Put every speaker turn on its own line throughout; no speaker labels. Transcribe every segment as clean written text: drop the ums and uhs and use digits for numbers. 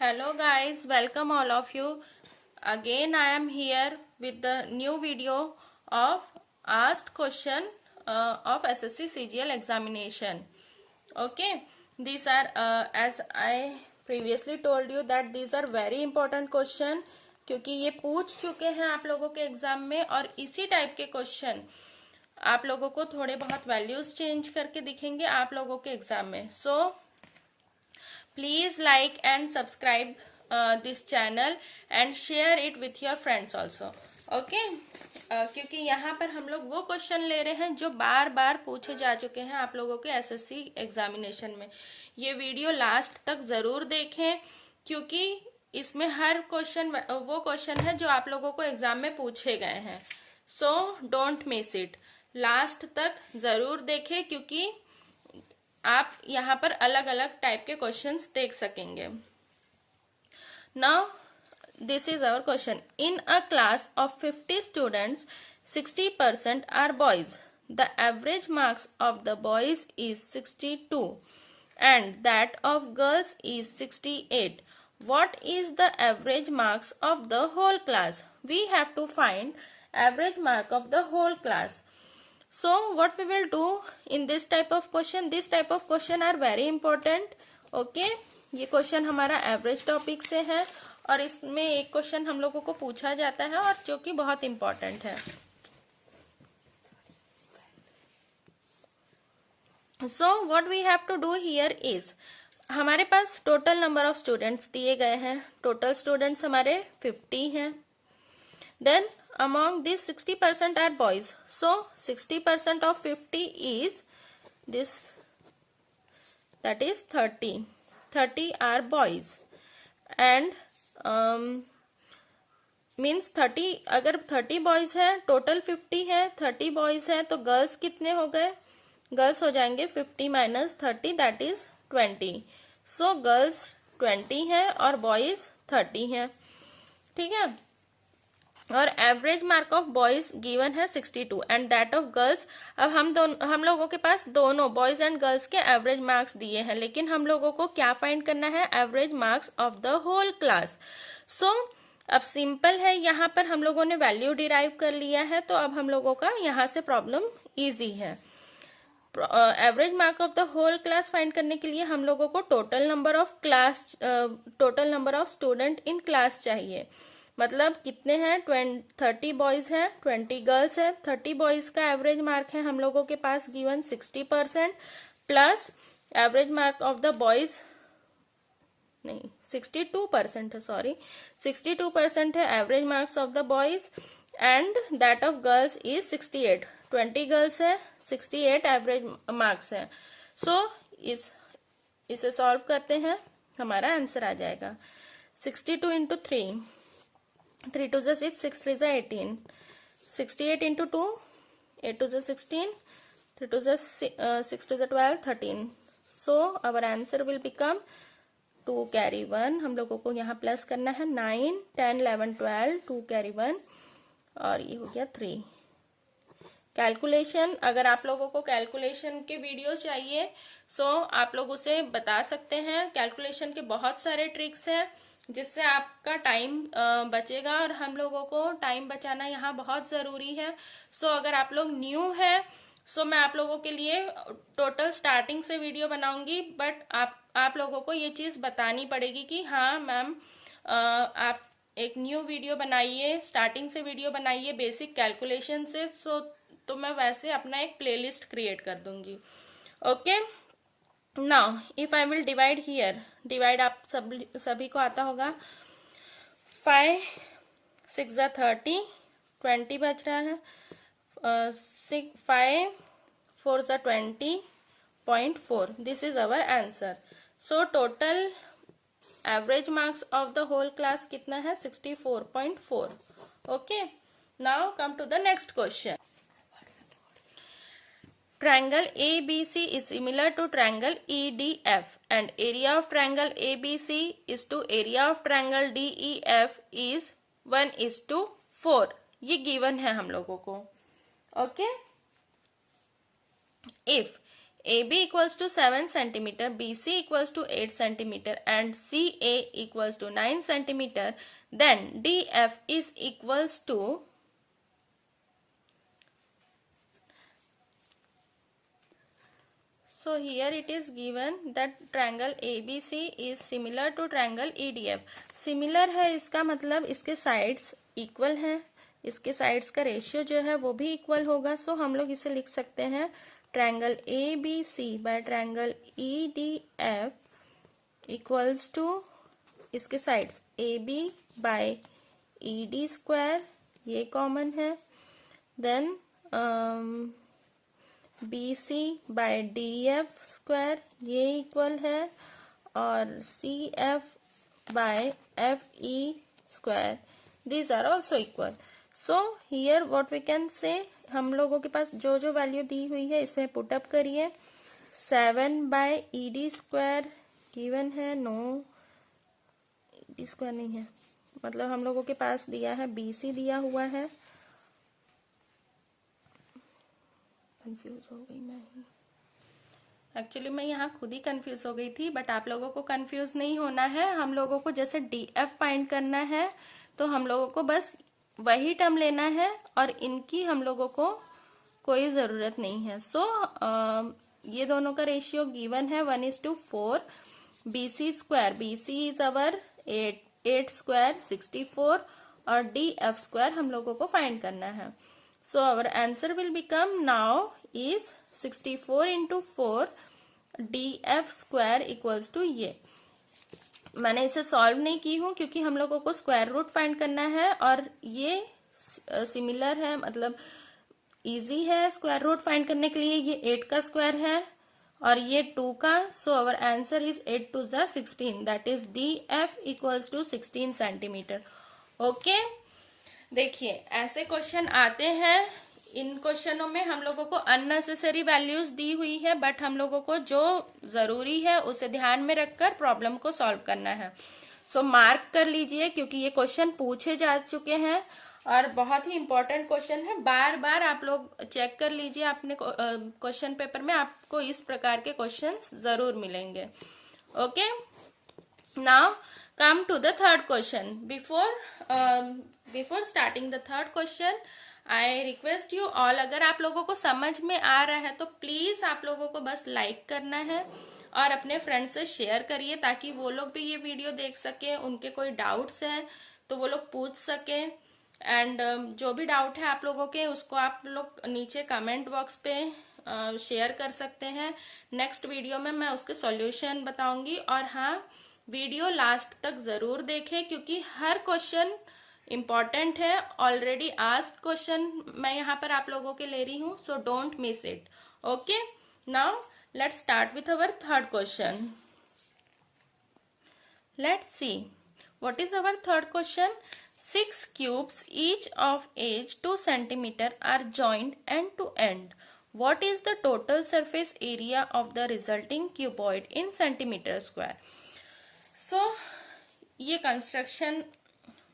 Hello guys, welcome all of you. Again I am here with the new video of asked question of SSC CGL examination. Okay, these are as I previously told you that these are very important question क्योंकि ये पूछ चुके हैं आप लोगों के exam में और इसी टाइप के क्वेश्चन आप लोगों को थोड़े बहुत वैल्यूज चेंज करके दिखेंगे आप लोगों के एग्जाम में. सो please like and subscribe this channel and share it with your friends also. Okay क्योंकि यहाँ पर हम लोग वो क्वेश्चन ले रहे हैं जो बार बार पूछे जा चुके हैं आप लोगों के एसएससी एग्जामिनेशन में. ये वीडियो लास्ट तक जरूर देखें क्योंकि इसमें हर क्वेश्चन वो क्वेश्चन है जो आप लोगों को एग्जाम में पूछे गए हैं. So don't miss it, last तक जरूर देखें क्योंकि आप यहाँ पर अलग अलग टाइप के क्वेश्चंस देख सकेंगे. Now this is our question. In a class of 50 students 60% are boys. The average marks of the boys is 62 and that of girls is 68. What is the average marks of the whole class? We have to find average mark of the whole class. So what we will do in this type of question, this type of question are very important. Okay, ये question हमारा average topic से है और इसमें एक question हम लोगों को पूछा जाता है और जो कि बहुत इंपॉर्टेंट है. So what we have to do here is हमारे पास टोटल नंबर ऑफ स्टूडेंट्स दिए गए हैं. टोटल स्टूडेंट्स हमारे 50 हैं. Then among these 60% are boys. So 60% of 50 is this, that is 30. 30 are boys and means 30. अगर 30 boys है, टोटल 50 है, 30 boys है तो गर्ल्स कितने हो गए? गर्ल्स हो जाएंगे 50 minus 30 that is 20. So girls 20 है और बॉयज 30 है. ठीक है. और average mark of boys given है 62 एंड दैट ऑफ गर्ल्स. अब हम लोगों के पास दोनों बॉयज एंड गर्ल्स के एवरेज मार्क्स दिए हैं लेकिन हम लोगों को क्या फाइंड करना है? Average marks of the whole class. So अब सिंपल है, यहाँ पर हम लोगों ने वैल्यू डिराइव कर लिया है तो अब हम लोगों का यहाँ से प्रॉब्लम इजी है. Average mark of the whole class find करने के लिए हम लोगों को total number of student in class चाहिए. मतलब कितने हैं? 30 बॉयज हैं, 20 गर्ल्स है. 30 बॉयज का एवरेज मार्क है हम लोगों के पास given 60% plus average mark of the boys नहीं 62% है, सॉरी 62% है average marks of the boys and that of girls is 68. 20 girls है, 68 एवरेज मार्क्स है. सो इसे सॉल्व करते हैं, हमारा आंसर आ जाएगा 62 into 3, 3 2 6, 6 3 18, 68 into 2, 8 2 16, 3 2 6 2 12, 13. So our answer will become 2 carry 1. हम लोगों को यहाँ प्लस करना है 9 10 11 12, 2 कैरी 1 और ये हो गया 3. कैलकुलेशन, अगर आप लोगों को कैलकुलेशन के वीडियो चाहिए सो आप लोग उसे बता सकते हैं. कैलकुलेशन के बहुत सारे ट्रिक्स हैं जिससे आपका टाइम बचेगा और हम लोगों को टाइम बचाना यहाँ बहुत जरूरी है. सो अगर आप लोग न्यू है सो मैं आप लोगों के लिए टोटल स्टार्टिंग से वीडियो बनाऊंगी बट आप लोगों को ये चीज बतानी पड़ेगी कि हाँ मैम आप एक न्यू वीडियो बनाइए, स्टार्टिंग से वीडियो बनाइए बेसिक कैलकुलेशन से. सो तो मैं वैसे अपना एक प्लेलिस्ट क्रिएट कर दूंगी. Okay. Now if I will divide here, divide आप सभी को आता होगा. 5 6 30, 20 बच रहा है. 5 4 20.4. This is our answer. So total average marks of the whole class कितना है? 64.4. Okay. Now come to the next question. Triangle ABC is similar to triangle EDF and area of triangle ABC is to area of triangle DEF is 1:4. ये given है हम लोगों को. Okay. If AB equals to 7 centimeter, BC equals to 8 centimeter and CA equals to 9 centimeter, then DF is equals to, so here it is given that triangle ABC is similar to triangle EDF. Similar है इसका मतलब इसके sides equal हैं, इसके sides का ratio जो है वो भी इक्वल होगा. सो हम लोग इसे लिख सकते हैं triangle ABC by triangle EDF equals to इसके sides AB by ED square, ये कॉमन है. Then BC by DF square, ये इक्वल है. और CF by FE square, these are also equal. So here what we can say, हम लोगों के पास जो जो वैल्यू दी हुई है इसमें पुट अप करिए. 7 बाय ED स्क्वायर गिवन है, नो ED स्क्वायर नहीं है, मतलब हम लोगों के पास दिया है BC दिया हुआ है. कंफ्यूज हो गई मैं ही, एक्चुअली मैं यहाँ खुद ही कंफ्यूज हो गई थी, बट आप लोगों को कंफ्यूज नहीं होना है. हम लोगों को जैसे DF फाइंड करना है तो हम लोगों को बस वही टर्म लेना है और इनकी हम लोगों को कोई जरूरत नहीं है. सो ये दोनों का रेशियो गिवन है 1:4. BC square, BC is our 8 square 64 और DF स्क्वायर हम लोगों को फाइंड करना है. So our answer will become now is 64 into 4 DF square equals to ये. मैंने इसे सॉल्व नहीं की हूं क्योंकि हम लोगों को स्क्वायर रूट फाइंड करना है और ये सिमिलर है, मतलब इजी है स्क्वायर रूट फाइंड करने के लिए. ये 8 का स्क्वायर है और ये 2 का. सो आवर आंसर इज 8 2 जा 16, that is DF equals to 16 centimetre. Okay, देखिए ऐसे क्वेश्चन आते हैं. इन क्वेश्चनों में हम लोगों को अननेसेसरी वैल्यूज दी हुई है, बट हम लोगों को जो जरूरी है उसे ध्यान में रखकर प्रॉब्लम को सॉल्व करना है. सो मार्क कर लीजिए क्योंकि ये क्वेश्चन पूछे जा चुके हैं और बहुत ही इंपॉर्टेंट क्वेश्चन है. बार बार आप लोग चेक कर लीजिए अपने क्वेश्चन पेपर में, आपको इस प्रकार के क्वेश्चन जरूर मिलेंगे. Okay, now come to the third question. Before starting the third question I request you all, अगर आप लोगों को समझ में आ रहा है तो प्लीज आप लोगों को बस लाइक करना है और अपने फ्रेंड से शेयर करिए ताकि वो लोग भी ये वीडियो देख सके. उनके कोई डाउट्स हैं तो वो लोग पूछ सके. एंड जो भी डाउट है आप लोगों के उसको आप लोग नीचे कमेंट बॉक्स पे शेयर कर सकते हैं. नेक्स्ट वीडियो में मैं उसके सॉल्यूशन बताऊंगी. और हाँ, वीडियो लास्ट तक जरूर देखें क्योंकि हर क्वेश्चन इम्पॉर्टेंट है. ऑलरेडी आस्क्ड क्वेश्चन मैं यहाँ पर आप लोगों के ले रही हूँ, so don't miss it. Okay, now let's start with our third question. Let's see what is our third question. 6 cubes each of age 2 centimeter are joined end to end. What is the total surface area of the resulting cuboid in centimeter square? So ये construction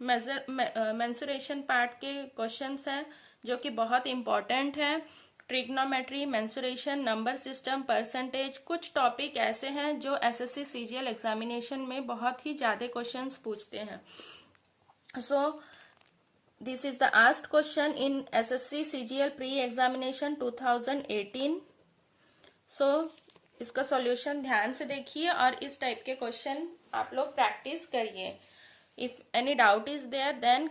mensuration part के questions हैं जो कि बहुत important है. Trigonometry, mensuration, number system, percentage, कुछ topic ऐसे हैं जो एसएससी सीजीएल एग्जामिनेशन में बहुत ही ज्यादा क्वेश्चंस पूछते हैं. So this is the asked question in SSC CGL pre-examination 2018. So इसका सॉल्यूशन ध्यान से देखिए और इस टाइप के क्वेश्चन आप लोग प्रैक्टिस करिए. If any doubt is there, then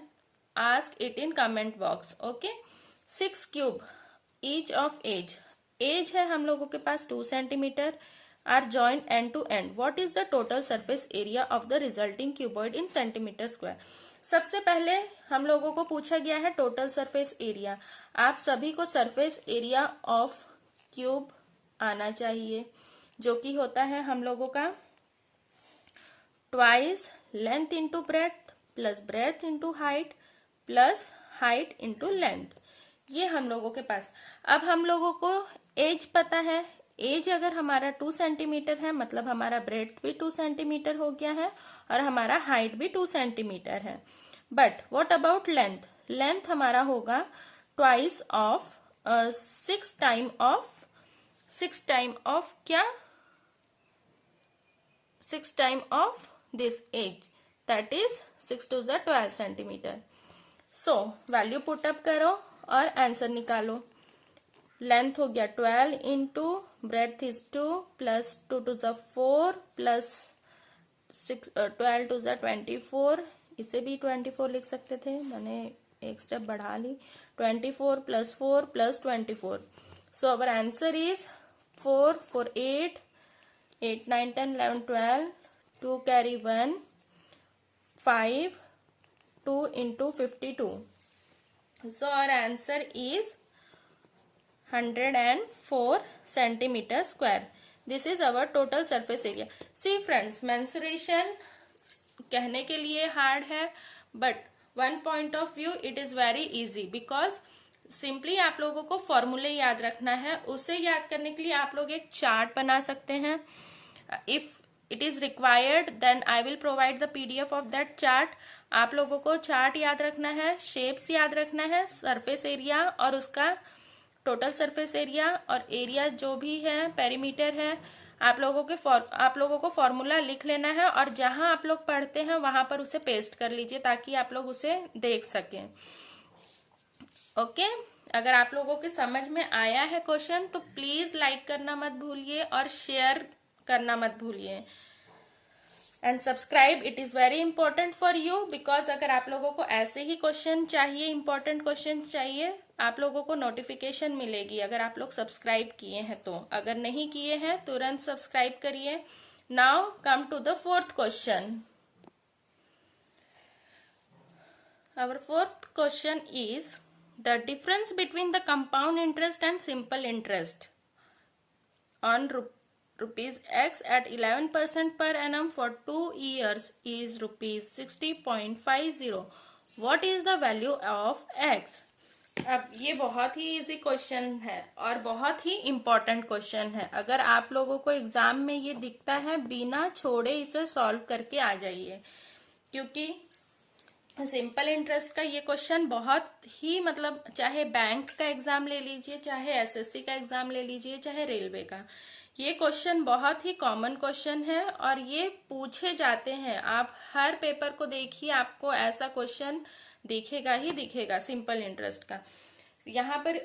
ask it in comment box. Okay? 6 cube each of age. Age है हम लोगों के पास 2 centimeter. Are joined end to end. What is the total surface area of the resulting cuboid in centimeter square? सबसे पहले हम लोगों को पूछा गया है टोटल सरफेस एरिया. आप सभी को सरफेस एरिया ऑफ क्यूब आना चाहिए जो कि होता है हम लोगों का twice length into breadth plus breadth into height plus height into length. ये हम लोगों के पास. अब हम लोगों को एज पता है. एज अगर हमारा 2 सेंटीमीटर है मतलब हमारा ब्रेथ भी 2 सेंटीमीटर हो गया है और हमारा हाइट भी 2 सेंटीमीटर है. But what about length. Length हमारा होगा twice of 6 time of 6 time of क्या, 6 time of this edge, that is 6 to the 12 centimetre. So value put up करो और आंसर निकालो. लेंथ हो गया 12 into breadth is 2 plus 2 to the 4 plus 12 to the 24. इसे भी 24 लिख सकते थे, मैंने एक स्टेप बढ़ा ली. 24 plus 4 plus 24. So our answer is 4 4 8 8 9 10 11 12. 2 carry 1 5 2 into 52. So our answer is 104 centimeter square. This is our total surface area. See friends, mensuration कहने के लिए हार्ड है, but one point of view it is very easy because simply आप लोगों को फॉर्मूले याद रखना है. उसे याद करने के लिए आप लोग एक चार्ट बना सकते हैं. If it is required then I will provide the PDF of that chart. आप लोगों को चार्ट याद रखना है, शेप्स याद रखना है, सरफेस एरिया और उसका टोटल सरफेस एरिया और एरिया जो भी है, पेरीमीटर है, आप लोगों को फॉर्मूला लिख लेना है और जहां आप लोग पढ़ते हैं वहां पर उसे पेस्ट कर लीजिए ताकि आप लोग उसे देख सकें. ओके अगर आप लोगों के समझ में आया है क्वेश्चन तो प्लीज लाइक करना मत भूलिए और शेयर करना मत भूलिए. And subscribe, it is very important for you because अगर आप लोगों को ऐसे ही क्वेश्चन चाहिए, इंपॉर्टेंट क्वेश्चन चाहिए, आप लोगों को नोटिफिकेशन मिलेगी अगर आप लोग सब्सक्राइब किए हैं तो. अगर नहीं किए हैं तुरंत सब्सक्राइब करिए. Now come to the fourth question. Our fourth question is the difference between the compound interest and simple interest on rupees X at 11% per annum for 2 years is rupees 60.50. What is the value of X? अब ये बहुत ही easy question है और बहुत ही important question है. अगर आप लोगों को एग्जाम में ये दिखता है बिना छोड़े इसे सॉल्व करके आ जाइए क्योंकि सिंपल इंटरेस्ट का ये क्वेश्चन बहुत ही मतलब चाहे बैंक का एग्जाम ले लीजिए, चाहे SSC का एग्जाम ले लीजिए, चाहे रेलवे का, ये क्वेश्चन बहुत ही कॉमन क्वेश्चन है और ये पूछे जाते हैं. आप हर पेपर को देखिए आपको ऐसा क्वेश्चन दिखेगा ही दिखेगा सिंपल इंटरेस्ट का. यहाँ पर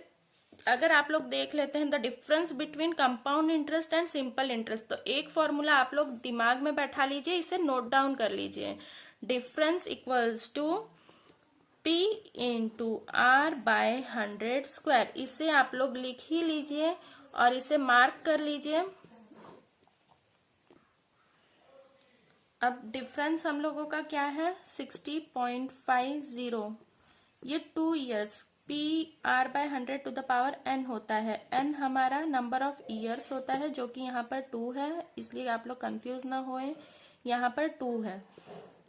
अगर आप लोग देख लेते हैं the difference between compound interest and simple interest, तो एक फॉर्मूला आप लोग दिमाग में बैठा लीजिए, इसे नोट डाउन कर लीजिए. Difference equals to P into R by 100 स्क्वायर. इसे आप लोग लिख ही लीजिए और इसे मार्क कर लीजिए. अब डिफरेंस हम लोगों का क्या है 60.50. ये 2 years PR by 100 to the power n होता है. n हमारा नंबर ऑफ इयर्स होता है जो कि यहाँ पर 2 है, इसलिए आप लोग कंफ्यूज ना होए, यहाँ पर 2 है.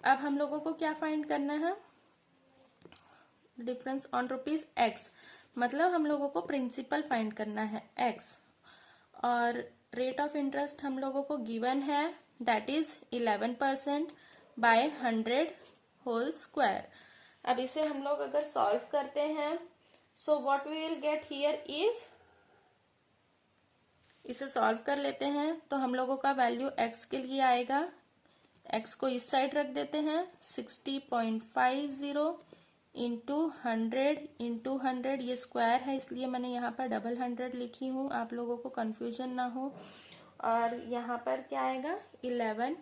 अब हम लोगों को क्या फाइंड करना है, डिफरेंस ऑन रुपीज X, मतलब हम लोगों को प्रिंसिपल फाइंड करना है X. और रेट ऑफ इंटरेस्ट हम लोगों को गिवन है that is 11% by 100 whole square. अब इसे हम लोग अगर सॉल्व करते हैं so what we will get here is, इसे सॉल्व कर लेते हैं तो हम लोगों का वैल्यू X के लिए आएगा. X को इस साइड रख देते हैं 60.50 इंटू 100 ये स्क्वायर है इसलिए मैंने यहाँ पर डबल 100 लिखी हूँ, आप लोगों को कंफ्यूजन ना हो. और यहाँ पर क्या आएगा 11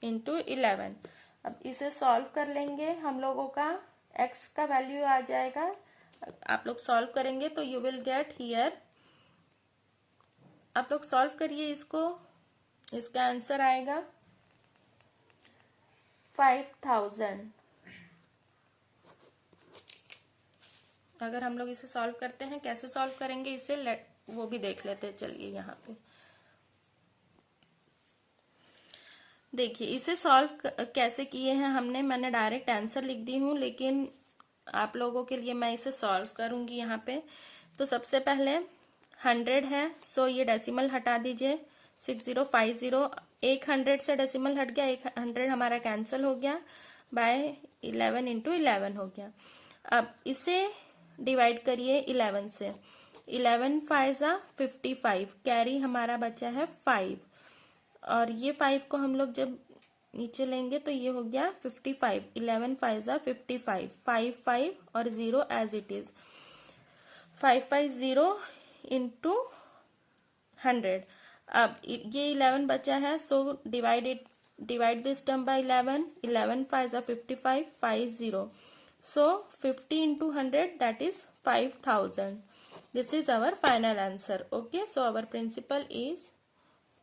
इंटू 11. अब इसे सॉल्व कर लेंगे, हम लोगों का X का वैल्यू आ जाएगा. आप लोग सॉल्व करेंगे तो यू विल गेट हियर, आप लोग सॉल्व करिए इसको, इसका आंसर आएगा 5000. अगर हम लोग इसे सॉल्व करते हैं, कैसे सॉल्व करेंगे इसे वो भी देख लेते हैं. चलिए यहाँ पे देखिए इसे सॉल्व कैसे किए हैं हमने, मैंने डायरेक्ट आंसर लिख दी हूँ लेकिन आप लोगों के लिए मैं इसे सॉल्व करूंगी यहाँ पे. तो सबसे पहले 100 है, सो ये डेसिमल हटा दीजिए 6050. एक 100 से डेसिमल हट गया, एक 100 हमारा कैंसिल हो गया, बाय 11 इंटू 11 हो गया. अब इसे डिवाइड करिए 11 से। 11 5 जा 55, कैरी हमारा बचा है 5, और ये 5 को हम लोग जब नीचे लेंगे तो ये हो गया 55। 11 5 जा 55, 5 5 और 0 एज इट इज, 550 इंटू 100। अब ये 11 बचा है, so divide this term by 11। 11 5 जा 55, 50, so 50 into 100, that is 5000. This is our final answer. Okay, so our principal is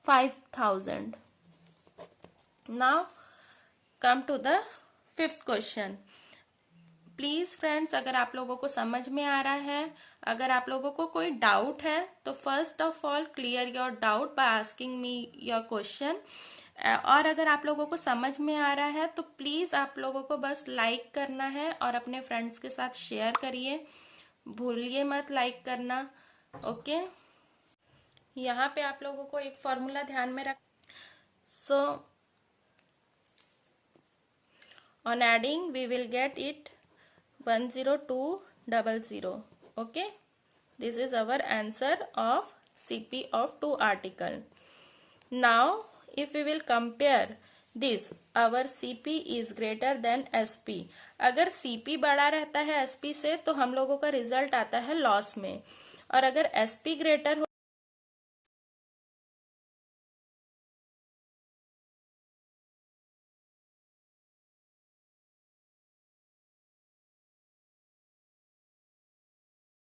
5000. Now come to the fifth question. Please friends, अगर आप लोगों को समझ में आ रहा है, अगर आप लोगों को कोई डाउट है, तो first of all clear your doubt by asking me your question. और अगर आप लोगों को समझ में आ रहा है तो प्लीज आप लोगों को बस लाइक करना है और अपने फ्रेंड्स के साथ शेयर करिए, भूलिए मत लाइक करना। ओके, यहाँ पे आप लोगों को एक फॉर्मूला ध्यान में रख। So on adding we will get it 10200. Okay, this is our answer of CP of 2 article. Now if we will compare this, our CP is greater than SP. अगर CP बड़ा रहता है SP से तो हम लोगों का रिजल्ट आता है लॉस में, और अगर SP ग्रेटर